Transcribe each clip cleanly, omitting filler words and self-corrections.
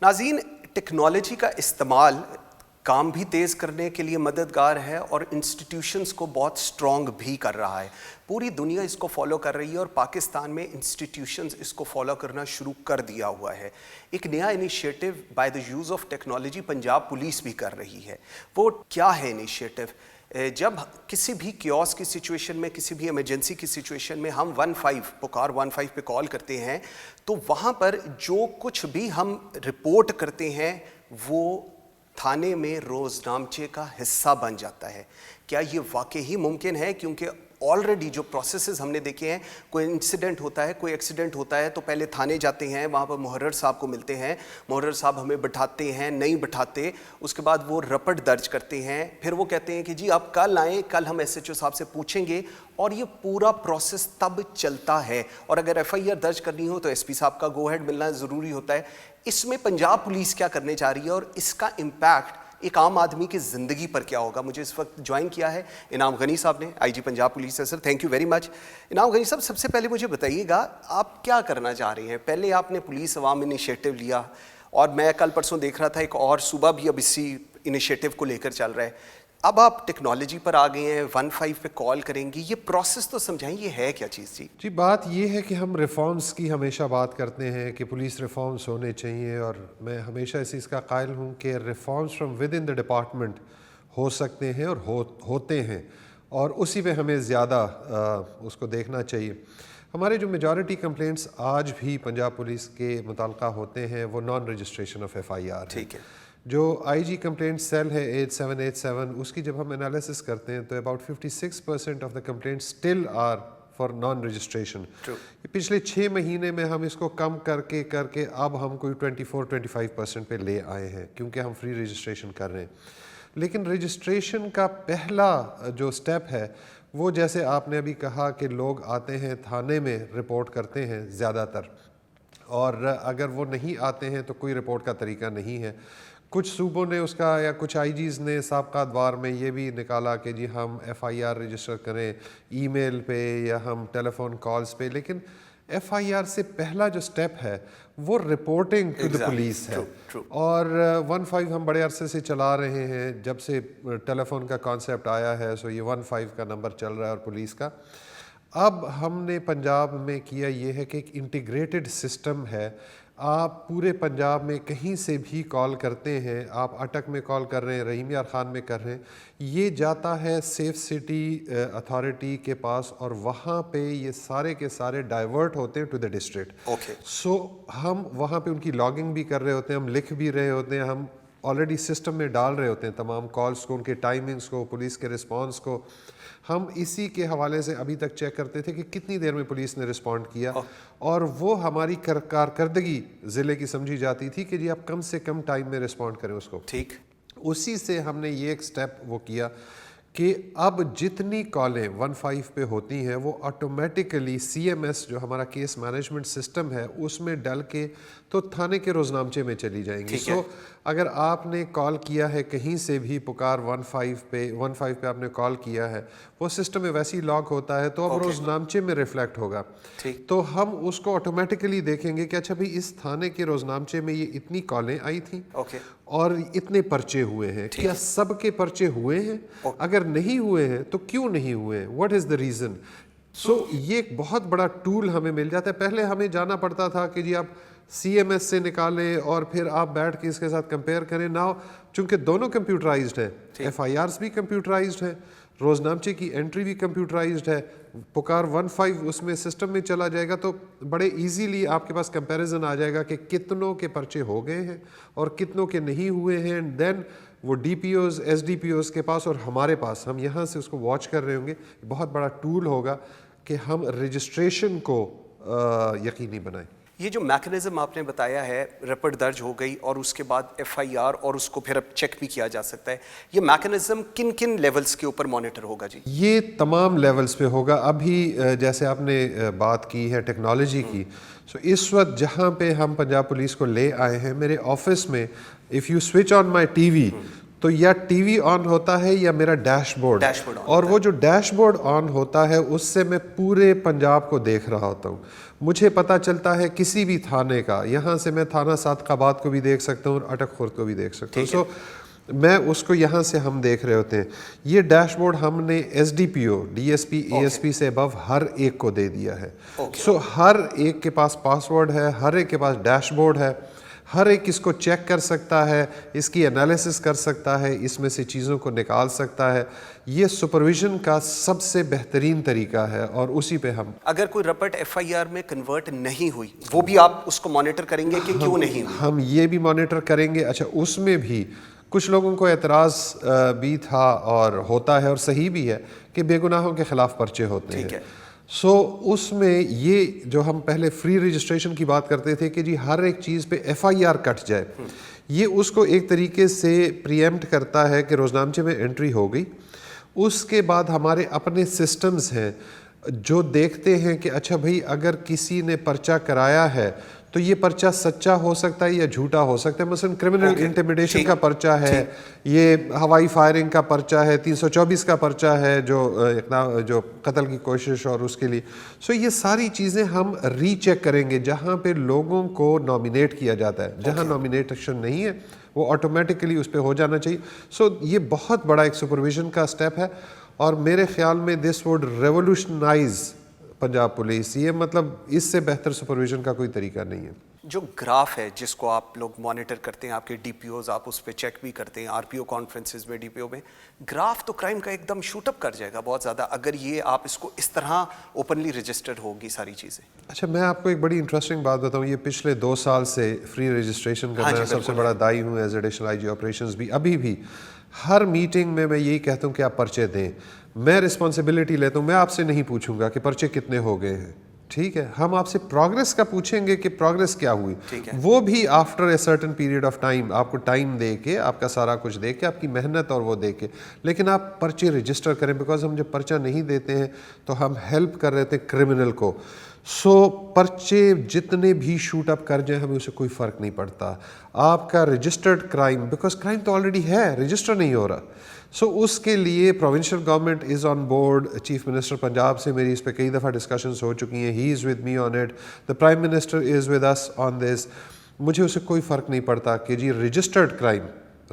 ناظرین، ٹیکنالوجی کا استعمال کام بھی تیز کرنے کے لیے مددگار ہے اور انسٹیٹیوشنز کو بہت سٹرونگ بھی کر رہا ہے. پوری دنیا اس کو فالو کر رہی ہے اور پاکستان میں انسٹیٹیوشنز اس کو فالو کرنا شروع کر دیا ہوا ہے. ایک نیا initiative by the use of technology Punjab police بھی کر رہی ہے. وہ کیا ہے انیشیٹو؟ جب کسی بھی کیوس کی سچویشن میں، کسی بھی ایمرجنسی کی سچویشن میں ہم 15 پہ کال کرتے ہیں تو وہاں پر جو کچھ بھی ہم رپورٹ کرتے ہیں وہ تھانے میں روزنامچے کا حصہ بن جاتا ہے. کیا یہ واقعی ممکن ہے؟ کیونکہ آلریڈی جو پروسیسز ہم نے دیکھے ہیں، کوئی انسیڈنٹ ہوتا ہے، کوئی ایکسیڈنٹ ہوتا ہے تو پہلے تھانے جاتے ہیں، وہاں پر محرر صاحب کو ملتے ہیں، محرر صاحب ہمیں بٹھاتے ہیں، نہیں بٹھاتے، اس کے بعد وہ رپٹ درج کرتے ہیں، پھر وہ کہتے ہیں کہ جی آپ کل آئیں، کل ہم ایس ایچ او صاحب سے پوچھیں گے، اور یہ پورا پروسیس تب چلتا ہے. اور اگر ایف آئی آر درج کرنی ہو تو ایس پی صاحب کا گو ہیڈ ملنا ضروری ہوتا ہے. اس میں پنجاب پولیس کیا کرنے جا رہی ہے اور اس کا امپیکٹ ایک عام آدمی کی زندگی پر کیا ہوگا؟ مجھے اس وقت جوائن کیا ہے انعام غنی صاحب نے، آئی جی پنجاب پولیس ہے. سر تھینک یو ویری مچ. انعام غنی صاحب، سب سے پہلے مجھے بتائیے گا آپ کیا کرنا چاہ رہے ہیں؟ پہلے آپ نے پولیس عوام انیشیٹو لیا اور میں کل پرسوں دیکھ رہا تھا ایک اور صوبہ بھی اب اسی انیشیٹو کو لے کر چل رہا ہے. اب آپ ٹیکنالوجی پر آ گئے ہیں، 15 پہ کال کریں گی، یہ پروسیس تو سمجھائیں یہ ہے کیا چیز؟ جی بات یہ ہے کہ ہم ریفارمز کی ہمیشہ بات کرتے ہیں کہ پولیس ریفارمز ہونے چاہیے، اور میں ہمیشہ اس کا قائل ہوں کہ reforms from within the department ہو سکتے ہیں اور ہوتے ہیں، اور اسی پہ ہمیں زیادہ اس کو دیکھنا چاہیے. ہمارے جو میجورٹی کمپلینٹس آج بھی پنجاب پولیس کے متعلقہ ہوتے ہیں وہ non registration of F I R. ٹھیک ہے. جو آئی جی کمپلینٹ سیل ہے 8787، اس کی جب ہم انالیسس کرتے ہیں تو about 56% of the complaint still are for non registration. پچھلے 6 مہینے میں ہم اس کو کم کر کے اب ہم کوئی 24-25% پہ لے آئے ہیں کیونکہ ہم فری رجسٹریشن کر رہے ہیں. لیکن رجسٹریشن کا پہلا جو سٹیپ ہے وہ جیسے آپ نے ابھی کہا کہ لوگ آتے ہیں تھانے میں رپورٹ کرتے ہیں زیادہ تر، اور اگر وہ نہیں آتے ہیں تو کوئی رپورٹ کا طریقہ نہیں ہے. کچھ صوبوں نے اس کا یا کچھ آئی جیز نے سابقہ ادوار میں یہ بھی نکالا کہ جی ہم ایف آئی آر رجسٹر کریں ای میل پہ یا ہم ٹیلی فون کالز پہ، لیکن ایف آئی آر سے پہلا جو سٹیپ ہے وہ رپورٹنگ ٹو دا پولیس ہے. اور 15 ہم بڑے عرصے سے چلا رہے ہیں، جب سے ٹیلی فون کا کانسیپٹ آیا ہے سو یہ 15 کا نمبر چل رہا ہے اور پولیس کا. اب ہم نے پنجاب میں کیا یہ ہے کہ ایک انٹیگریٹڈ سسٹم ہے. آپ پورے پنجاب میں کہیں سے بھی کال کرتے ہیں، آپ اٹک میں کال کر رہے ہیں، رحیم یار خان میں کر رہے ہیں، یہ جاتا ہے سیف سٹی اتھارٹی کے پاس اور وہاں پہ یہ سارے کے سارے ڈائیورٹ ہوتے ہیں ٹو دا ڈسٹرکٹ. سو ہم وہاں پہ ان کی لاگنگ بھی کر رہے ہوتے ہیں، ہم لکھ بھی رہے ہوتے ہیں، ہم آلریڈی سسٹم میں ڈال رہے ہوتے ہیں تمام کالز کو، ان کے ٹائمنگز کو، پولیس کے رسپانس کو. ہم اسی کے حوالے سے ابھی تک چیک کرتے تھے کہ کتنی دیر میں پولیس نے رسپونڈ کیا، اور وہ ہماری کارکردگی ضلع کی سمجھی جاتی تھی کہ جی آپ کم سے کم ٹائم میں رسپونڈ کریں اس کو. ٹھیک. اسی سے ہم نے یہ ایک سٹیپ وہ کیا کہ اب جتنی کالیں 15 پہ ہوتی ہیں وہ آٹومیٹیکلی سی ایم ایس جو ہمارا کیس مینجمنٹ سسٹم ہے اس میں ڈل کے تو تھانے کے روزنامچے میں چلی جائیں گی. سو اگر آپ نے کال کیا ہے کہیں سے بھی پکار 15 پہ آپ نے کال کیا ہے، وہ سسٹم میں ویسے ہی لاگ ہوتا ہے تو اب روزنامچے میں ریفلیکٹ ہوگا. تو ہم اس کو آٹومیٹیکلی دیکھیں گے کہ اچھا بھائی اس تھانے کے روزنامچے میں یہ اتنی کالیں آئی تھیں اور اتنے پرچے ہوئے ہیں، کیا سب کے پرچے ہوئے ہیں؟ اگر نہیں ہوئے ہیں تو کیوں نہیں ہوئے ہیں؟ What is the reason? سو یہ ایک بہت بڑا ٹول ہمیں مل جاتا ہے. پہلے ہمیں جانا پڑتا تھا کہ جی آپ سی ایم ایس سے نکالیں اور پھر آپ بیٹھ کے اس کے ساتھ کمپیئر کریں. ناؤ چونکہ دونوں کمپیوٹرائزڈ ہیں، ایف آئی آرز بھی کمپیوٹرائزڈ ہیں، روزنامچے کی انٹری بھی کمپیوٹرائزڈ ہے، پکار 15 اس میں سسٹم میں چلا جائے گا تو بڑے ایزیلی آپ کے پاس کمپیریزن آ جائے گا کہ کتنوں کے پرچے ہو گئے ہیں اور کتنوں کے نہیں ہوئے ہیں. دین وہ D P Os S D P Os کے پاس اور ہمارے پاس، ہم یہاں سے اس کو واچ کر رہے ہوں گے. بہت بڑا ٹول ہوگا کہ ہم رجسٹریشن کو یقینی بنائیں. یہ جو میکنزم آپ نے بتایا ہے، رپٹ درج ہو گئی اور اس کے بعد ایف آئی آر اور اس کو پھر اب چیک بھی کیا جا سکتا ہے، یہ میکنزم کن کن لیولز کے اوپر مانیٹر ہوگا؟ جی یہ تمام لیولز پہ ہوگا. ابھی جیسے آپ نے بات کی ہے ٹیکنالوجی کی، سو اس وقت جہاں پہ ہم پنجاب پولیس کو لے آئے ہیں میرے آفس میں، if you switch on my T V تو یا ٹی وی آن ہوتا ہے یا میرا ڈیش بورڈ، اور وہ جو ڈیش بورڈ آن ہوتا ہے اس سے میں پورے پنجاب کو دیکھ رہا ہوتا ہوں. مجھے پتہ چلتا ہے کسی بھی تھانے کا، یہاں سے میں تھانہ صادقآباد کو بھی دیکھ سکتا ہوں اور اٹک خورد کو بھی دیکھ سکتا ہوں. سو میں اس کو یہاں سے ہم دیکھ رہے ہوتے ہیں. یہ ڈیش بورڈ ہم نے ایس ڈی پی او، ڈی ایس پی، اے ایس پی سے ابو ہر ایک کو دے دیا ہے. سو ہر ایک کے پاس پاسورڈ ہے، ہر ایک کے پاس ڈیش بورڈ ہے، ہر ایک اس کو چیک کر سکتا ہے، اس کی انالیسس کر سکتا ہے، اس میں سے چیزوں کو نکال سکتا ہے. یہ سپرویژن کا سب سے بہترین طریقہ ہے اور اسی پہ ہم. اگر کوئی رپٹ ایف آئی آر میں کنورٹ نہیں ہوئی وہ بھی آپ اس کو مانیٹر کریں گے کہ کیوں نہیں ہوئی؟ ہم یہ بھی مانیٹر کریں گے. اچھا، اس میں بھی کچھ لوگوں کو اعتراض بھی تھا اور ہوتا ہے اور صحیح بھی ہے کہ بے گناہوں کے خلاف پرچے ہوتے ہیں. سو اس میں یہ جو ہم پہلے فری رجسٹریشن کی بات کرتے تھے کہ جی ہر ایک چیز پہ ایف آئی آر کٹ جائے، یہ اس کو ایک طریقے سے پریمپٹ کرتا ہے کہ روزنامچے میں انٹری ہو گئی. اس کے بعد ہمارے اپنے سسٹمز ہیں جو دیکھتے ہیں کہ اچھا بھائی اگر کسی نے پرچہ کرایا ہے تو یہ پرچہ سچا ہو سکتا ہے یا جھوٹا ہو سکتا ہے. مثلا کرمنل انٹیمیڈیشن کا پرچہ ہے، یہ ہوائی فائرنگ کا پرچہ ہے، 324 کا پرچہ ہے جو قتل کی کوشش اور اس کے لیے. سو یہ ساری چیزیں ہم ری چیک کریں گے جہاں پہ لوگوں کو نامینیٹ کیا جاتا ہے. جہاں نامینیشن نہیں ہے وہ آٹومیٹکلی اس پہ ہو جانا چاہیے. سو یہ بہت بڑا ایک سپرویژن کا اسٹیپ ہے اور میرے خیال میں دس وڈ ریولوشنائز پنجاب پولیس. یہ مطلب اس سے بہتر سپرویژن کا کوئی طریقہ نہیں ہے. جو گراف ہے جس کو آپ لوگ مانیٹر کرتے ہیں، آپ کے ڈی پی اوز، آپ اس پہ چیک بھی کرتے ہیں، آر پی او کانفرنسز میں، ڈی پی او میں، گراف تو کرائم کا ایک دم شوٹ اپ کر جائے گا بہت زیادہ اگر یہ آپ اس کو اس طرح اوپنلی رجسٹرڈ ہوگی ساری چیزیں. اچھا، میں آپ کو ایک بڑی انٹرسٹنگ بات بتاؤں. یہ پچھلے 2 سال سے فری رجسٹریشن کا میں سب سے بڑا دائی ہوں as additional I G operations بھی. ابھی بھی ہر میٹنگ میں یہی کہتا ہوں کہ آپ پرچے دیں. میں رسپانسبلٹی لیتا ہوں، میں آپ سے نہیں پوچھوں گا کہ پرچے کتنے ہو گئے ہیں، ٹھیک ہے. ہم آپ سے پروگرس کا پوچھیں گے کہ پروگرس کیا ہوئی، وہ بھی after a certain period of time, آپ کو ٹائم دے کے، آپ کا سارا کچھ دے کے، آپ کی محنت اور وہ دے کے. لیکن آپ پرچے رجسٹر کریں، بیکاز ہم جب پرچہ نہیں دیتے ہیں تو ہم ہیلپ کر رہے تھے کرمنل کو. سو پرچے جتنے بھی شوٹ اپ کر جائیں ہمیں اسے کوئی فرق نہیں پڑتا. آپ کا رجسٹرڈ کرائم، بیکاز کرائم تو آلریڈی ہے، رجسٹر نہیں ہو رہا. سو اس کے لیے provincial government is on board. Chief minister Punjab سے میری اس پہ کئی دفعہ ڈسکشنز ہو چکی ہیں. He is with me on it. The prime minister is with us on this. مجھے اسے کوئی فرق نہیں پڑتا کہ جی رجسٹرڈ کرائم،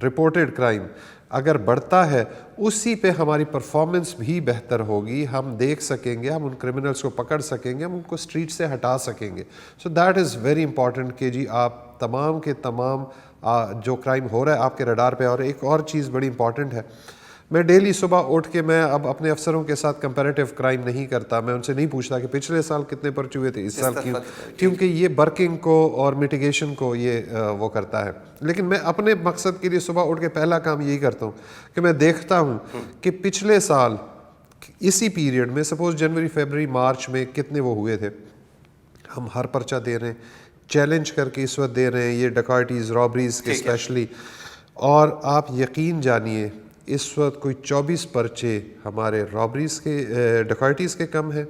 رپورٹڈ کرائم اگر بڑھتا ہے اسی پہ ہماری پرفارمنس بھی بہتر ہوگی. ہم دیکھ سکیں گے، ہم ان کرمنلز کو پکڑ سکیں گے، ہم ان کو اسٹریٹ سے ہٹا سکیں گے. So that is very important کہ جی آپ تمام کے تمام جو کرائم ہو رہا ہے آپ کے رڈار پہ. اور ایک اور چیز بڑی امپورٹنٹ ہے، میں ڈیلی صبح اٹھ کے میں اب اپنے افسروں کے ساتھ کمپیریٹیو کرائم نہیں کرتا. میں ان سے نہیں پوچھتا کہ پچھلے سال کتنے پرچے ہوئے تھے، اس سال کیوں، کیونکہ یہ برکنگ کو اور میٹیگیشن کو یہ وہ کرتا ہے. لیکن میں اپنے مقصد کے لیے صبح اٹھ کے پہلا کام یہی کرتا ہوں کہ میں دیکھتا ہوں کہ پچھلے سال اسی پیریڈ میں، سپوز جنوری، فیبرری، مارچ میں کتنے وہ ہوئے تھے. ہم ہر پرچہ دے رہے ہیں، چیلنج کر کے اس وقت دے رہے ہیں، یہ ڈکائٹیز، رابریز کے اسپیشلی. اور آپ یقین جانیے اس وقت کوئی 24 پرچے ہمارے رابریز کے، ڈکائٹیز کے کم ہیں.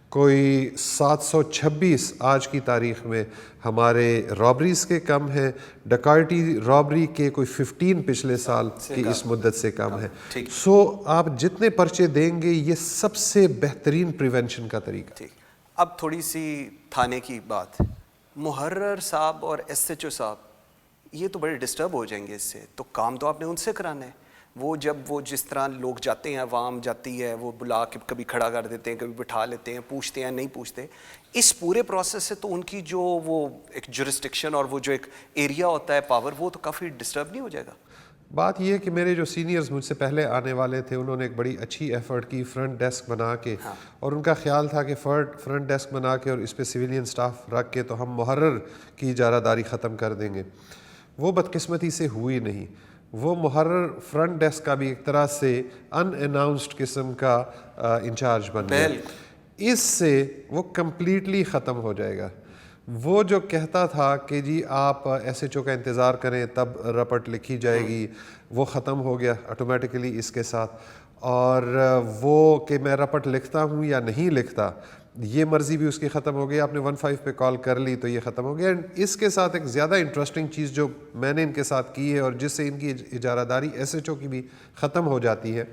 کوئی 726 آج کی تاریخ میں ہمارے رابریز کے کم ہیں. ڈکائٹی رابری کے کوئی 15 پچھلے سال کی اس مدت سے کم ہے. سو آپ جتنے پرچے دیں گے یہ سب سے بہترین پریونشن کا طریقہ. اب تھوڑی سی تھانے کی بات. محرر صاحب اور ایس ایچ او صاحب یہ تو بڑے ڈسٹرب ہو جائیں گے اس سے، تو کام تو آپ نے ان سے کرانا ہے. وہ جب وہ جس طرح لوگ جاتے ہیں، عوام جاتی ہے، وہ بلا کے کبھی کھڑا کر دیتے ہیں، کبھی بٹھا لیتے ہیں، پوچھتے ہیں، نہیں پوچھتے. اس پورے پروسیس سے تو ان کی جو وہ ایک جورسڈکشن اور وہ جو ایک ایریا ہوتا ہے پاور، وہ تو کافی ڈسٹرب نہیں ہو جائے گا؟ بات یہ ہے کہ میرے جو سینئرز مجھ سے پہلے آنے والے تھے انہوں نے ایک بڑی اچھی ایفرٹ کی فرنٹ ڈیسک بنا کے، اور ان کا خیال تھا کہ فرنٹ ڈیسک بنا کے اور اس پہ سویلین سٹاف رکھ کے تو ہم محرر کی اجارہ داری ختم کر دیں گے. وہ بدقسمتی سے ہوئی نہیں. وہ محرر فرنٹ ڈیسک کا بھی ایک طرح سے ان اناؤنسڈ قسم کا انچارج بن گیا. اس سے وہ کمپلیٹلی ختم ہو جائے گا. وہ جو کہتا تھا کہ جی آپ ایس ایچ او کا انتظار کریں تب رپٹ لکھی جائے گی، وہ ختم ہو گیا آٹومیٹکلی اس کے ساتھ. اور وہ کہ میں رپٹ لکھتا ہوں یا نہیں لکھتا یہ مرضی بھی اس کی ختم ہو گئی, آپ نے 15 پہ کال کر لی تو یہ ختم ہو گیا. اینڈ اس کے ساتھ ایک زیادہ انٹرسٹنگ چیز جو میں نے ان کے ساتھ کی ہے اور جس سے ان کی اجارہ داری ایس ایچ او کی بھی ختم ہو جاتی ہے,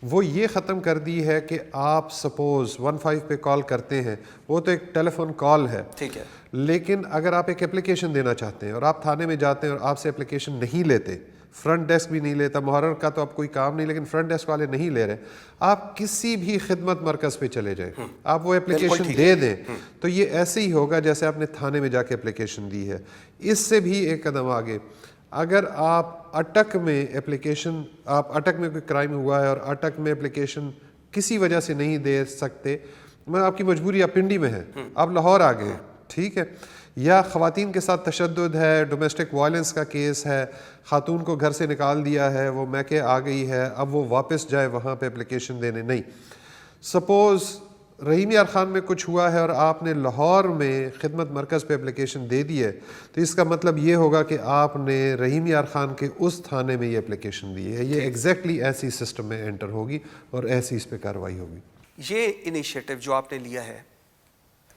وہ یہ ختم کر دی ہے کہ آپ سپوز 15 پہ کال کرتے ہیں, وہ تو ایک ٹیلی فون کال ہے, ٹھیک ہے, لیکن اگر آپ ایک اپلیکیشن دینا چاہتے ہیں اور آپ تھانے میں جاتے ہیں اور آپ سے اپلیکیشن نہیں لیتے, فرنٹ ڈیسک بھی نہیں لیتا, محرر کا تو اب کوئی کام نہیں لیکن فرنٹ ڈیسک والے نہیں لے رہے, آپ کسی بھی خدمت مرکز پہ چلے جائیں, آپ وہ اپلیکیشن دے دیں تو یہ ایسے ہی ہوگا جیسے آپ نے تھانے میں جا کے اپلیکیشن دی ہے. اس سے بھی ایک قدم آگے, اگر آپ اٹک میں اپلیکیشن, آپ اٹک میں کوئی کرائم ہوا ہے اور اٹک میں اپلیکیشن کسی وجہ سے نہیں دے سکتے, میں آپ کی مجبوری, آپ پنڈی میں ہیں, آپ لاہور آ گئے, ٹھیک ہے, یا خواتین کے ساتھ تشدد ہے, ڈومیسٹک وائلنس کا کیس ہے, خاتون کو گھر سے نکال دیا ہے, وہ میکے آ گئی ہے, اب وہ واپس جائے وہاں پہ اپلیکیشن دینے, نہیں. سپوز رحیم یار خان میں کچھ ہوا ہے اور آپ نے لاہور میں خدمت مرکز پہ اپلیکیشن دے دی ہے, تو اس کا مطلب یہ ہوگا کہ آپ نے رحیم یار خان کے اس تھانے میں یہ اپلیکیشن دی ہے. یہ ایگزیکٹلی ایسی سسٹم میں انٹر ہوگی اور ایسی اس پہ کارروائی ہوگی. یہ انیشیٹو جو آپ نے لیا ہے,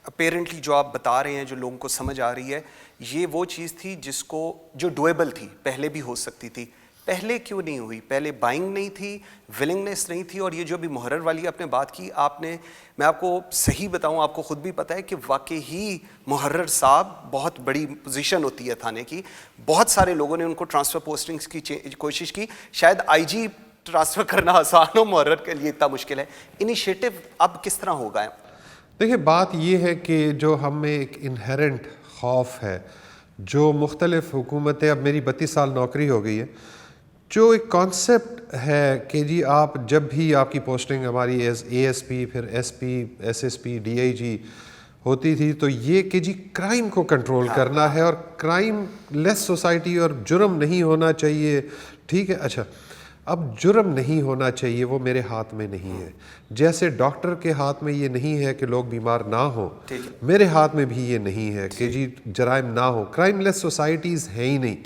اپیرنٹلی جو آپ بتا رہے ہیں, جو لوگوں کو سمجھ آ رہی ہے, یہ وہ چیز تھی جس کو جو ڈویبل تھی, پہلے بھی ہو سکتی تھی, پہلے کیوں نہیں ہوئی؟ پہلے بائنگ نہیں تھی, ولنگنیس نہیں تھی. اور یہ جو ابھی محرر والی آپ نے بات کی, آپ نے, میں آپ کو صحیح بتاؤں, آپ کو خود بھی پتہ ہے کہ واقعی ہی محرر صاحب بہت بڑی پوزیشن ہوتی ہے تھانے کی, بہت سارے لوگوں نے ان کو ٹرانسفر پوسٹنگز کی کوشش کی, شاید آئی جی ٹرانسفر کرنا آسان ہو, محرر کے لیے اتنا مشکل ہے. انیشیٹو اب کس طرح ہوگا؟ دیکھیے بات یہ ہے کہ جو ہم میں ایک انہیرنٹ خوف ہے, جو مختلف حکومتیں, اب میری 32 سال نوکری ہو گئی ہے, جو ایک کانسیپٹ ہے کہ جی آپ جب بھی آپ کی پوسٹنگ ہماری ایز اے ایس پی, پھر S P, S S P, D I G ہوتی تھی, تو یہ کہ جی کرائم کو کنٹرول کرنا ہے اور کرائم لیس سوسائٹی اور جرم نہیں ہونا چاہیے, ٹھیک ہے. اچھا, اب جرم نہیں ہونا چاہیے, وہ میرے ہاتھ میں نہیں ہے. جیسے ڈاکٹر کے ہاتھ میں یہ نہیں ہے کہ لوگ بیمار نہ ہوں, میرے ہاتھ میں بھی یہ نہیں ہے کہ جی جرائم نہ ہو. کرائم لیس سوسائٹیز ہیں ہی نہیں,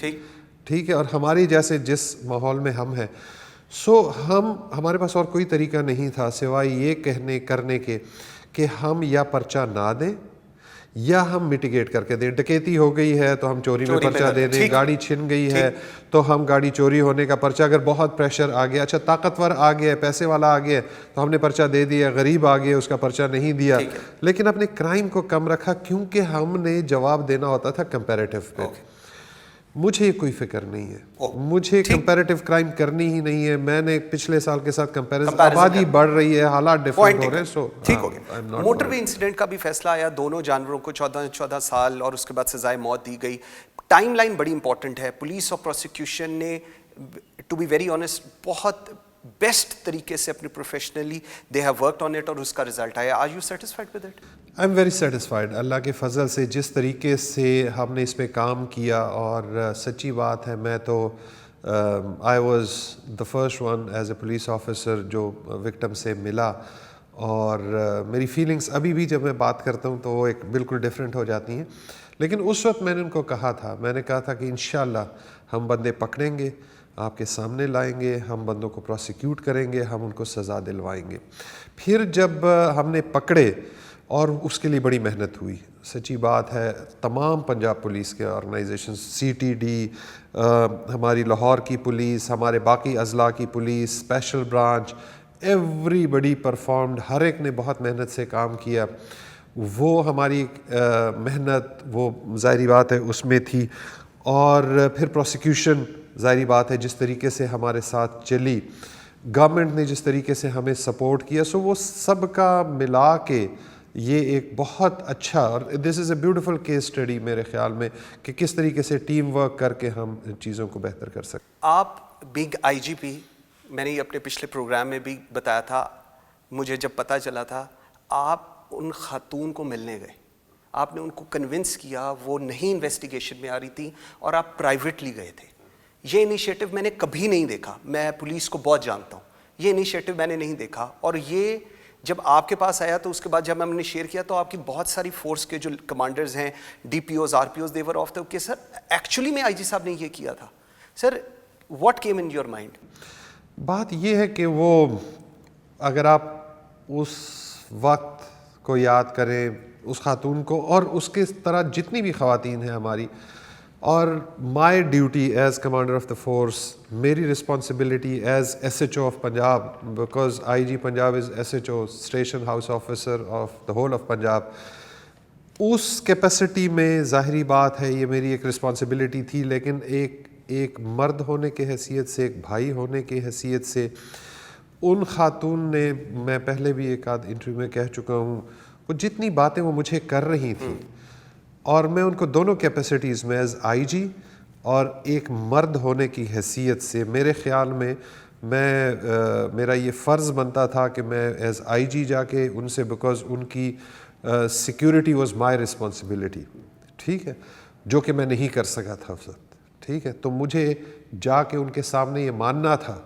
ٹھیک ہے. اور ہماری جیسے جس ماحول میں ہم ہیں, سو ہمارے پاس اور کوئی طریقہ نہیں تھا سوائے یہ کرنے کے کہ ہم یا پرچہ نہ دیں یا ہم میٹیگیٹ کر کے دیں. ڈکیتی ہو گئی ہے تو ہم چوری میں پرچہ دے دیں, گاڑی چھن گئی ہے تو ہم گاڑی چوری ہونے کا پرچہ, اگر بہت پریشر آ گیا, اچھا طاقتور آ گیا, پیسے والا آ گیا تو ہم نے پرچہ دے دیا, غریب آ گیا اس کا پرچہ نہیں دیا, لیکن اپنے کرائم کو کم رکھا کیونکہ ہم نے جواب دینا ہوتا تھا کمپیریٹیو پہ. مجھے کوئی فکر نہیں ہے, مجھے کمپیریٹیو کرائم کرنی ہی نہیں ہے. میں نے پچھلے سال کے ساتھ کمپیریزن, آبادی بڑھ رہی ہے, حالات ڈفرینٹ ہو رہے ہیں, سو ٹھیک ہو گیا. موٹر وے انسیڈنٹ کا بھی فیصلہ آیا, دونوں جانوروں کو 14 سال اور اس کے بعد سزائے موت دی گئی. ٹائم لائن بڑی امپورٹنٹ ہے. پولیس اور پروسیکیوشن نے ٹو بی ویری آنیسٹ بہت بیسٹ طریقے سے اپنی professionally they have worked on it اور اس کا رزلٹ آیا. Are you satisfied with it? I am very satisfied. اللہ کے فضل سے جس طریقے سے ہم نے اس پہ کام کیا, اور سچی بات ہے میں تو I was the first one as a police officer جو وکٹم سے ملا, اور میری فیلنگس ابھی بھی جب میں بات کرتا ہوں تو وہ ایک بالکل ڈفرینٹ ہو جاتی ہیں. لیکن اس وقت میں نے ان کو کہا تھا, میں نے کہا تھا کہ انشاءاللہ ہم بندے پکڑیں گے, آپ کے سامنے لائیں گے, ہم بندوں کو پروسیکیوٹ کریں گے, ہم ان کو سزا دلوائیں گے. پھر جب ہم نے پکڑے, اور اس کے لیے بڑی محنت ہوئی, سچی بات ہے, تمام پنجاب پولیس کے آرگنائزیشن, سی ٹی ڈی, ہماری لاہور کی پولیس, ہمارے باقی اضلاع کی پولیس, اسپیشل برانچ, ایوری بڈی پرفارمڈ, ہر ایک نے بہت محنت سے کام کیا. وہ ہماری محنت وہ ظاہری بات ہے اس میں تھی, اور پھر پروسیکیوشن ظاہری بات ہے جس طریقے سے ہمارے ساتھ چلی, گورنمنٹ نے جس طریقے سے ہمیں سپورٹ کیا, سو وہ سب کا ملا کے یہ ایک بہت اچھا, اور دس از اے بیوٹیفل کیس اسٹڈی میرے خیال میں کہ کس طریقے سے ٹیم ورک کر کے ہم چیزوں کو بہتر کر سکتے. آپ بگ آئی جی پی, میں نے اپنے پچھلے پروگرام میں بھی بتایا تھا, مجھے جب پتہ چلا تھا آپ ان خاتون کو ملنے گئے, آپ نے ان کو کنونس کیا, وہ نہیں انویسٹیگیشن میں آ رہی تھی اور آپ پرائیویٹلی گئے تھے. یہ انیشیٹو میں نے کبھی نہیں دیکھا, میں پولیس کو بہت جانتا ہوں, یہ انیشیٹو میں نے نہیں دیکھا. اور یہ جب آپ کے پاس آیا تو اس کے بعد جب ہم نے شیئر کیا تو آپ کی بہت ساری فورس کے جو کمانڈرز ہیں, D P Os, R P Os, they were of the کہ سر ایکچولی میں آئی جی صاحب نے یہ کیا تھا. Sir what came in your mind? بات یہ ہے کہ وہ اگر آپ اس وقت کو یاد کریں, اس خاتون کو, اور اس کے طرح جتنی بھی خواتین ہیں ہماری. اور my duty as commander of the force, میری responsibility as S H O of Punjab, because I G Punjab is S H O, station house officer of the whole of Punjab, اس کیپیسٹی میں ظاہری بات ہے یہ میری ایک رسپانسبلٹی تھی. لیکن ایک مرد ہونے کے حیثیت سے, ایک بھائی ہونے کی حیثیت سے, ان خاتون نے, میں پہلے بھی ایک آدھ انٹرویو میں کہہ چکا ہوں, وہ جتنی باتیں وہ مجھے کر رہی تھیں, اور میں ان کو دونوں کیپیسٹیز میں ایز آئی جی اور ایک مرد ہونے کی حیثیت سے, میرے خیال میں میرا یہ فرض بنتا تھا کہ میں ایز آئی جی جا کے ان سے, بیکاز ان کی سیکیورٹی واز مائی رسپانسبلٹی, ٹھیک ہے, جو کہ میں نہیں کر سکا تھا اس وقت, ٹھیک ہے. تو مجھے جا کے ان کے سامنے یہ ماننا تھا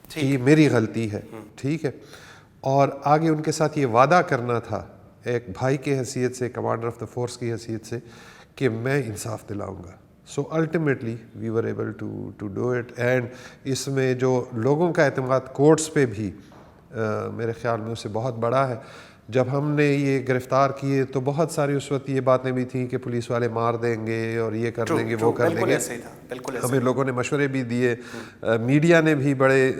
کہ یہ میری غلطی ہے, ٹھیک ہے, اور آگے ان کے ساتھ یہ وعدہ کرنا تھا ایک بھائی کی حیثیت سے, کمانڈر آف دا فورس کی حیثیت سے, کہ میں انصاف دلاؤں گا. So ultimately we were able to do it. And اس میں جو لوگوں کا اعتماد کورٹس پہ بھی میرے خیال میں اس سے بہت بڑا ہے. جب ہم نے یہ گرفتار کیے تو بہت ساری اس وقت یہ باتیں بھی تھیں کہ پولیس والے مار دیں گے اور یہ کر دیں گے, وہ کر دیں گے. ہمیں لوگوں نے مشورے بھی دیے, میڈیا نے بھی بڑے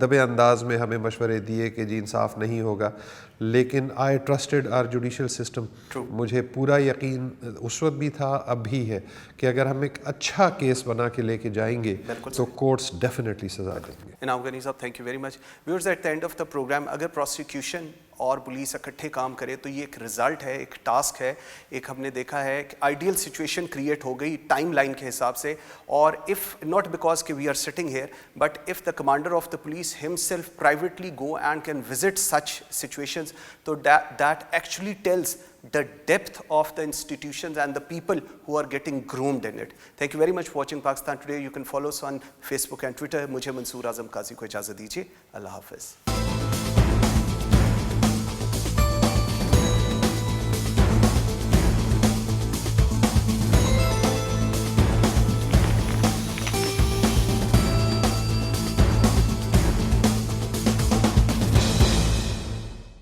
دبے انداز میں ہمیں مشورے دیے کہ جی انصاف نہیں ہوگا. لیکن آئی ٹرسٹڈ آر جوڈیشل سسٹم. مجھے پورا یقین اس وقت بھی تھا, اب بھی ہے, کہ اگر ہم ایک اچھا کیس بنا کے لے کے جائیں گے تو کورٹس ڈیفینیٹلی سزا دیں گے. انعام غنی صاحب, thank you very much. Viewers, at the end of the programme اگر پروسیکیوشن اور پولیس اکٹھے کام کرے تو یہ ایک رزلٹ ہے, ایک ٹاسک ہے. ایک ہم نے دیکھا ہے کہ آئیڈیل سچویشن کریٹ ہو گئی ٹائم لائن کے حساب سے, اور اف ناٹ بیکاز کہ we are sitting here, but if the commander of the police himself privately go and can visit such situations, so that actually tells the depth of the institutions and the people who are getting groomed in it. Thank you very much for watching Pakistan Today. You can follow us on Facebook and Twitter. مجھے منصور اعظم قاضی کو اجازت دیجیے. اللہ حافظ.